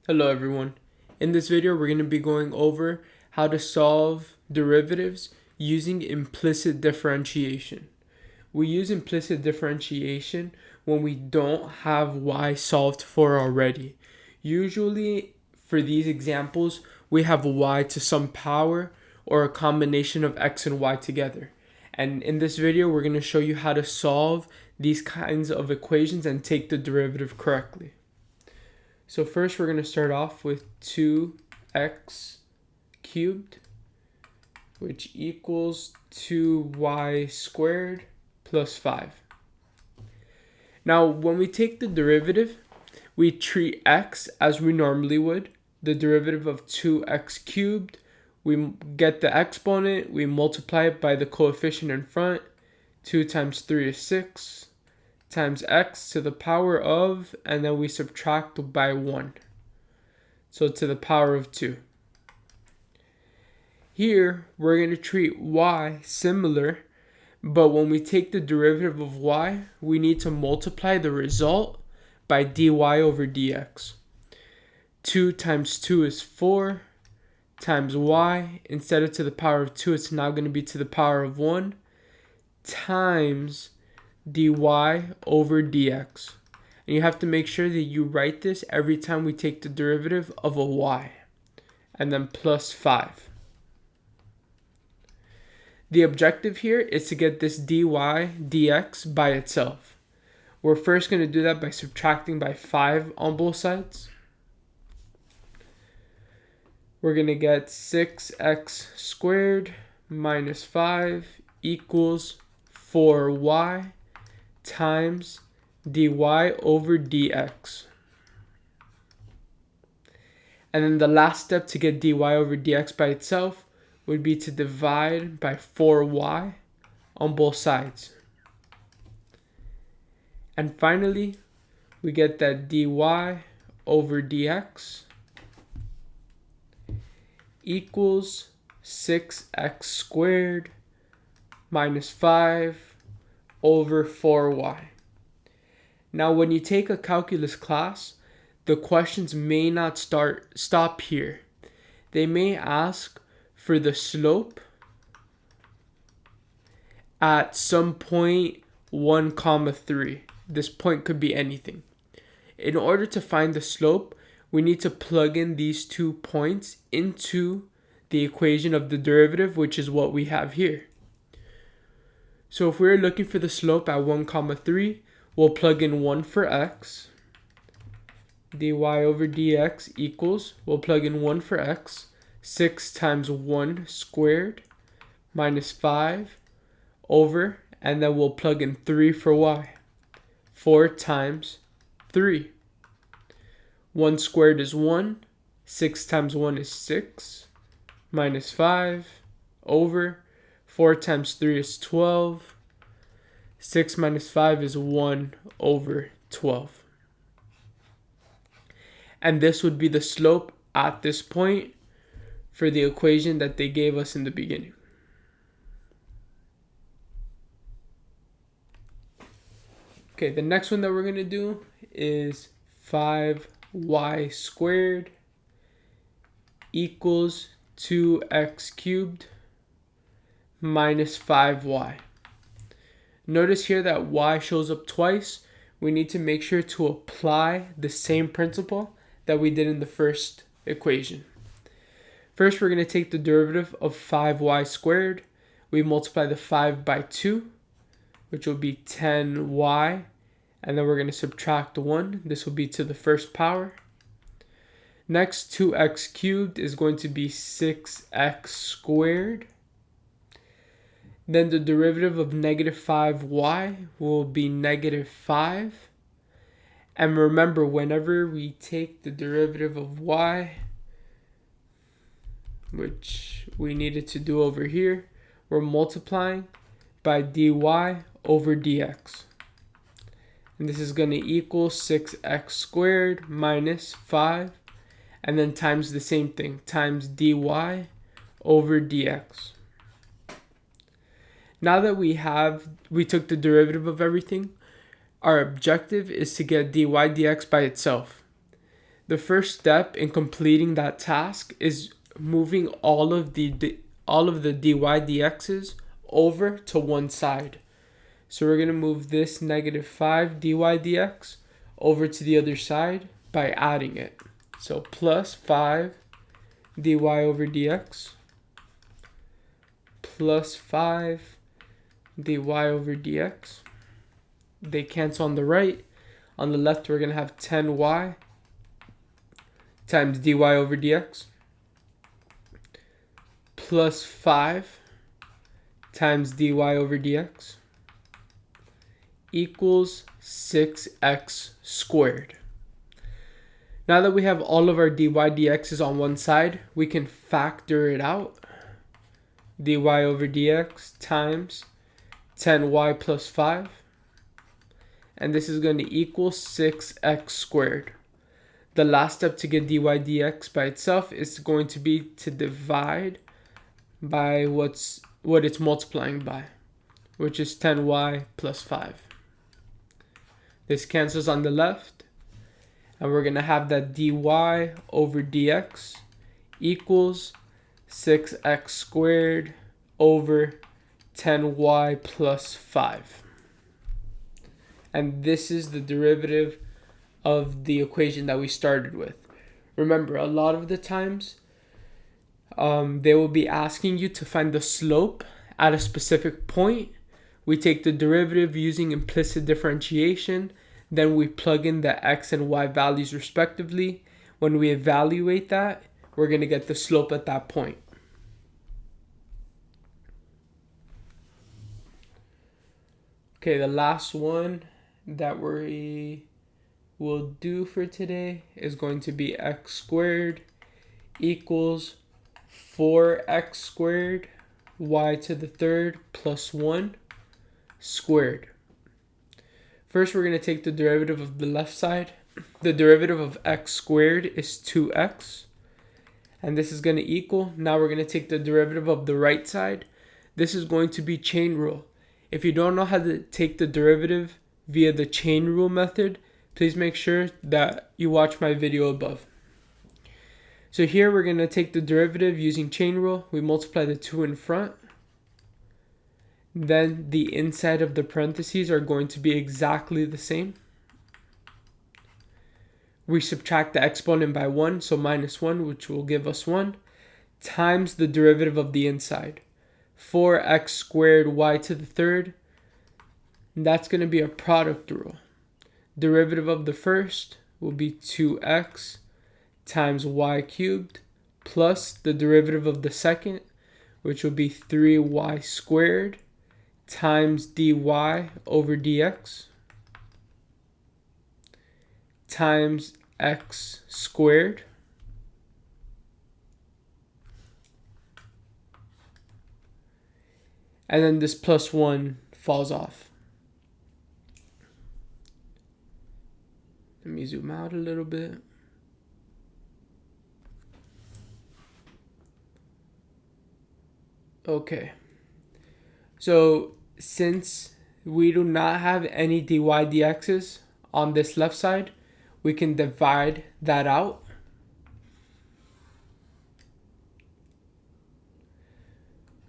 Hello everyone. In this video we're going to be going over how to solve derivatives using implicit differentiation. We use implicit differentiation when we don't have y solved for already. Usually for these examples we have y to some power or a combination of x and y together. And in this video we're going to show you how to solve these kinds of equations and take the derivative correctly. So first we're going to start off with 2x cubed, which equals 2y squared plus 5. Now when we take the derivative, we treat x as we normally would. The derivative of 2x cubed, we get the exponent, we multiply it by the coefficient in front. 2 times 3 is 6. Times x to the power of, and then we subtract by 1. So to the power of 2. Here, we're going to treat y similar, but when we take the derivative of y, we need to multiply the result by dy over dx. 2 times 2 is 4 times y. Instead of to the power of 2, it's now going to be to the power of 1 times dy over dx. And you have to make sure that you write this every time we take the derivative of a y. And then plus 5. The objective here is to get this dy dx by itself. We're first going to do that by subtracting by 5 on both sides. We're going to get 6x squared minus 5 equals 4y times dy over dx. And then the last step to get dy over dx by itself would be to divide by 4y on both sides. And finally, we get that dy over dx equals 6x squared minus 5 over 4y. Now when you take a calculus class, the questions may not stop here. They may ask for the slope at some point 1, 3. This point could be anything. In order to find the slope, we need to plug in these 2 points into the equation of the derivative, which is what we have here. So if we're looking for the slope at 1, 3, we'll plug in 1 for x. Dy over dx equals, we'll plug in 1 for x, 6 times 1 squared minus 5 over, and then we'll plug in 3 for y. 4 times 3. 1 squared is 1. 6 times 1 is 6. Minus 5 over. 4 times 3 is 12. 6 minus 5 is 1 over 12. And this would be the slope at this point for the equation that they gave us in the beginning. Okay, the next one that we're going to do is 5y squared equals 2x cubed minus 5y. Notice here that y shows up twice. We need to make sure to apply the same principle that we did in the first equation. First, we're going to take the derivative of 5y squared. We multiply the 5 by 2, which will be 10y. And then we're going to subtract 1. This will be to the first power. Next, 2x cubed is going to be 6x squared. Then the derivative of negative 5y will be negative 5. And remember, whenever we take the derivative of y, which we needed to do over here, we're multiplying by dy over dx. And this is going to equal 6x squared minus 5. And then times the same thing, times dy over dx. Now that we took the derivative of everything, our objective is to get dy dx by itself. the first step in completing that task is moving all of the dy dx's over to one side. So we're going to move this -5 dy dx over to the other side by adding it. So plus 5 dy over dx plus 5 dy over dx. They cancel on the right. On the left, we're going to have 10y times dy over dx plus 5 times dy over dx equals 6x squared. Now that we have all of our dy dx's on one side, we can factor it out. Dy over dx times 10y plus 5. And this is going to equal 6x squared. The last step to get dy dx by itself is going to be to divide by what it's multiplying by, which is 10y plus 5. This cancels on the left, and we're going to have that dy over dx equals 6x squared over 10y plus 5. And this is the derivative of the equation that we started with. Remember, a lot of the times, they will be asking you to find the slope at a specific point. We take the derivative using implicit differentiation, then we plug in the x and y values respectively. When we evaluate that, we're going to get the slope at that point. Okay, the last one that we will do for today is going to be x squared equals 4x squared y to the third plus 1 squared. First, we're going to take the derivative of the left side. The derivative of x squared is 2x. And this is going to equal, now we're going to take the derivative of the right side. This is going to be chain rule. If you don't know how to take the derivative via the chain rule method, please make sure that you watch my video above. So here we're going to take the derivative using chain rule. We multiply the 2 in front. Then the inside of the parentheses are going to be exactly the same. We subtract the exponent by 1, so minus 1, which will give us 1, times the derivative of the inside. 4x squared y to the third. And that's going to be a product rule. Derivative of the first will be 2x times y cubed plus the derivative of the second, which will be 3y squared times dy over dx times x squared and then this plus 1 falls off. Let me zoom out a little bit. Okay. So since we do not have any dy dx's on this left side, we can divide that out.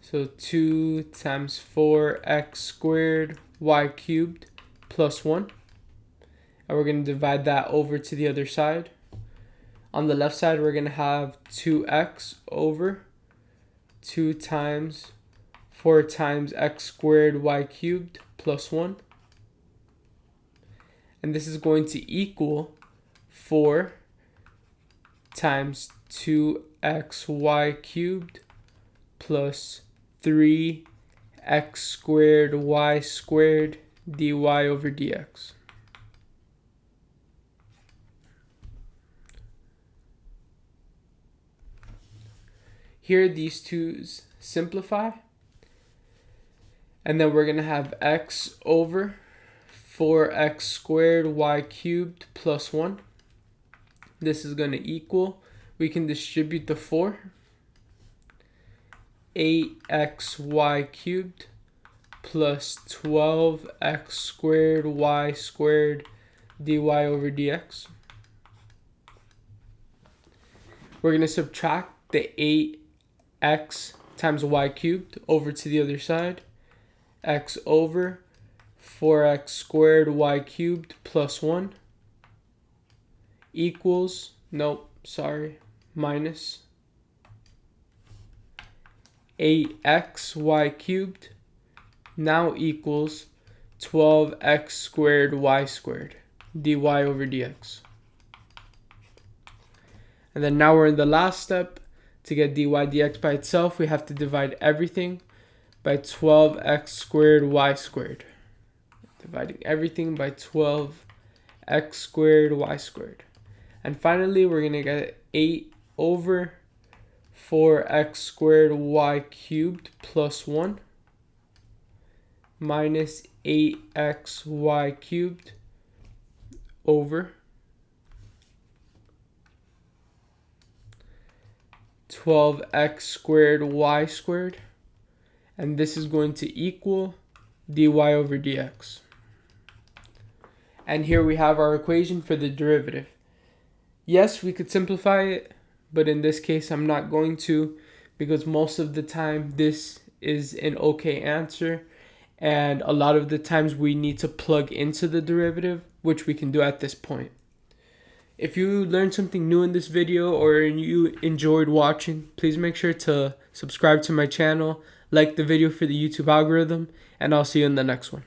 So 2 times 4x squared y cubed plus 1. And we're going to divide that over to the other side. On the left side, we're going to have 2x over 2 times 4 times x squared y cubed plus 1. And this is going to equal 4 times 2xy cubed plus 3x squared y squared dy over dx. Here these twos simplify. And then we're going to have x over 4x squared y cubed plus 1. This is going to equal, we can distribute the 4. 8xy cubed plus 12x squared y squared dy over dx. we're going to subtract the 8x times y cubed over to the other side. X over 4x squared y cubed plus 1 equals, minus 8xy cubed now equals 12x squared y squared dy over dx. And then now we're in the last step. To get dy dx by itself, we have to divide everything by 12x squared y squared. Dividing everything by 12x squared y squared. And finally, we're going to get 8 over 4x squared y cubed plus 1 minus 8xy cubed over 12x squared y squared. And this is going to equal dy over dx. And here we have our equation for the derivative. Yes, we could simplify it, but in this case I'm not going to, because most of the time this is an okay answer, and a lot of the times we need to plug into the derivative, which we can do at this point. If you learned something new in this video or you enjoyed watching, please make sure to subscribe to my channel, like the video for the YouTube algorithm, and I'll see you in the next one.